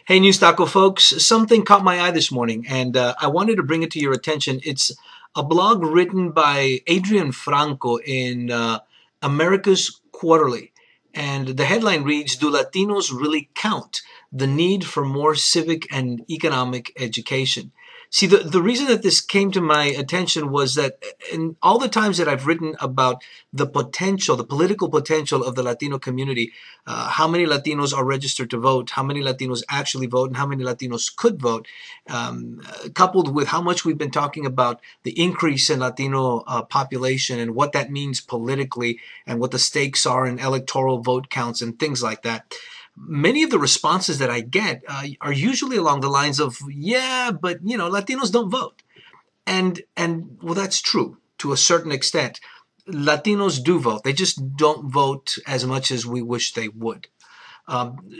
Hey, News Taco folks, something caught my eye this morning and I wanted to bring it to your attention. It's a blog written by Adrian Franco in America's Quarterly. And the headline reads, "Do Latinos Really Count? The Need for More Civic and Economic Education." See, the reason that this came to my attention was that in all the times that I've written about the potential, the political potential of the Latino community, how many Latinos are registered to vote, how many Latinos actually vote, and how many Latinos could vote, coupled with how much we've been talking about the increase in Latino population and what that means politically and what the stakes are in electoral vote counts and things like that. Many of the responses that I get are usually along the lines of, yeah, but Latinos don't vote. And well, that's true to a certain extent. Latinos do vote. They just don't vote as much as we wish they would.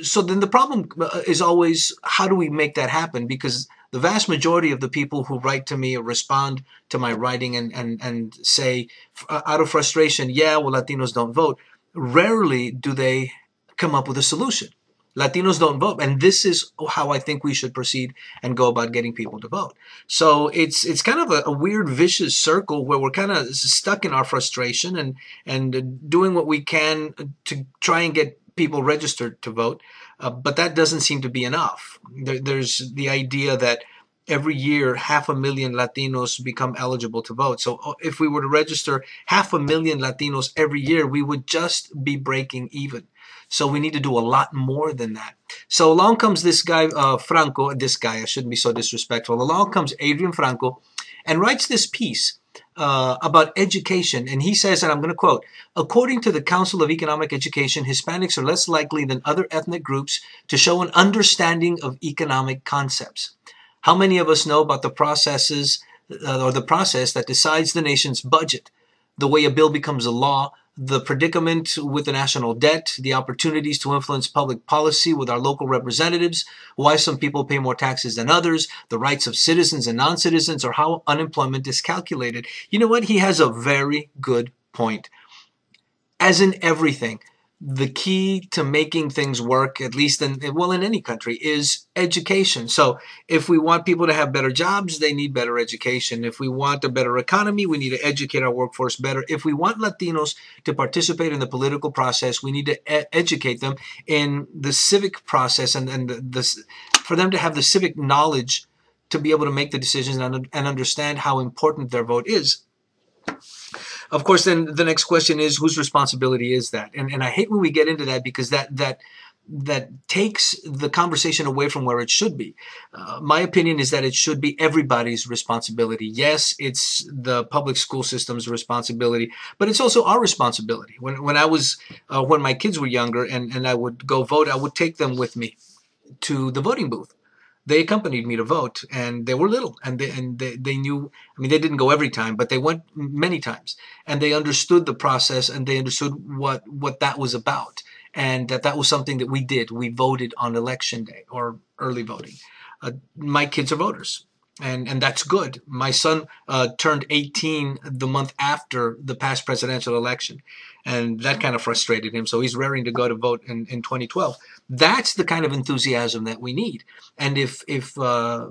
So then the problem is always, how do we make that happen? Because the vast majority of the people who write to me or respond to my writing and say out of frustration, yeah, well, Latinos don't vote, rarely do they come up with a solution. Latinos don't vote, and this is how I think we should proceed and go about getting people to vote. So it's kind of a weird, vicious circle where we're kind of stuck in our frustration and doing what we can to try and get people registered to vote, but that doesn't seem to be enough. There's the idea that every year 500,000 Latinos become eligible to vote. So if we were to register 500,000 Latinos every year, we would just be breaking even. So we need to do a lot more than that. So along comes this guy, Franco, I shouldn't be so disrespectful. Along comes Adrian Franco and writes this piece about education. And he says, and I'm going to quote, "According to the Council of Economic Education, Hispanics are less likely than other ethnic groups to show an understanding of economic concepts. How many of us know about the processes or the process that decides the nation's budget, the way a bill becomes a law, the predicament with the national debt, the opportunities to influence public policy with our local representatives, why some people pay more taxes than others, the rights of citizens and non-citizens, or how unemployment is calculated?" You know what? He has a very good point. As in everything, the key to making things work, at least in any country, is education. So if we want people to have better jobs, they need better education. If we want a better economy, we need to educate our workforce better. If we want Latinos to participate in the political process, we need to educate them in the civic process and for them to have the civic knowledge to be able to make the decisions and understand how important their vote is. Of course, then the next question is, whose responsibility is that? And I hate when we get into that, because that takes the conversation away from where it should be. My opinion is that it should be everybody's responsibility. Yes, it's the public school system's responsibility, but it's also our responsibility. When my kids were younger and I would go vote, I would take them with me to the voting booth. They accompanied me to vote, and they were little, and they knew. I mean, they didn't go every time, but they went many times, and they understood the process, and they understood what that was about, and that was something that we did. We voted on election day or early voting. My kids are voters, and that's good. My son turned 18 the month after the past presidential election, and that kind of frustrated him. So he's raring to go to vote in 2012. That's the kind of enthusiasm that we need. And if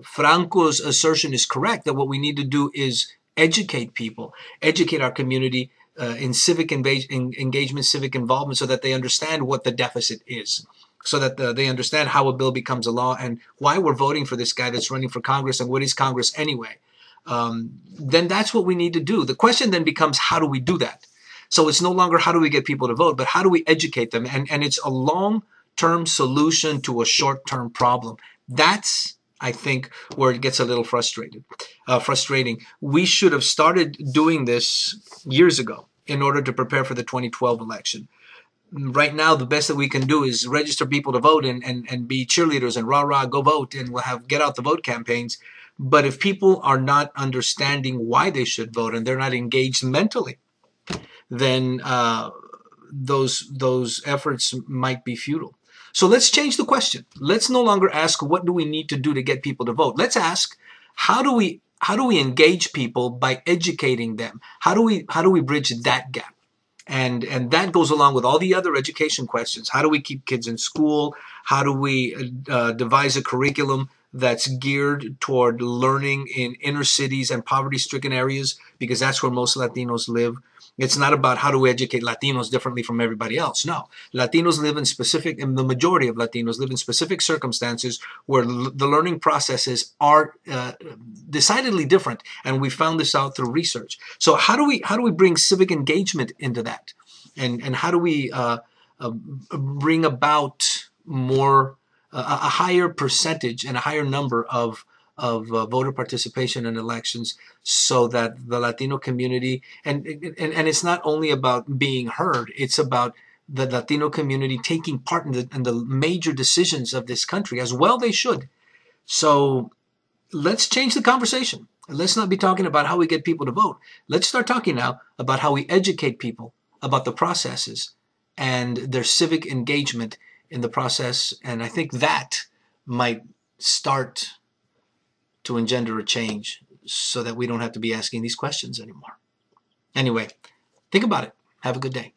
Franco's assertion is correct, that what we need to do is educate people, educate our community in civic engagement, civic involvement, so that they understand what the deficit is, so that they understand how a bill becomes a law and why we're voting for this guy that's running for Congress and what is Congress anyway. Then that's what we need to do. The question then becomes, how do we do that? So it's no longer how do we get people to vote, but how do we educate them? And it's a long-term solution to a short-term problem. That's, I think, where it gets a little frustrating. We should have started doing this years ago in order to prepare for the 2012 election. Right now, the best that we can do is register people to vote and be cheerleaders and rah-rah, go vote, and we'll have get out the vote campaigns. But if people are not understanding why they should vote and they're not engaged mentally, then those efforts might be futile. So let's change the question. Let's no longer ask, what do we need to do to get people to vote? Let's ask, how do we engage people by educating them? How do we bridge that gap? And that goes along with all the other education questions. How do we keep kids in school? How do we devise a curriculum that's geared toward learning in inner cities and poverty-stricken areas, because that's where most Latinos live? It's not about how do we educate Latinos differently from everybody else. No, Latinos live in specific, and the majority of Latinos live in specific circumstances where the learning processes are decidedly different, and we found this out through research. So how do we bring civic engagement into that, and how do we bring about more a higher percentage and a higher number of voter participation in elections, so that the Latino community, and it's not only about being heard, it's about the Latino community taking part in the major decisions of this country, as well they should. So let's change the conversation. Let's not be talking about how we get people to vote. Let's start talking now about how we educate people about the processes and their civic engagement in the process. And I think that might start to engender a change, so that we don't have to be asking these questions anymore. Anyway, think about it. Have a good day.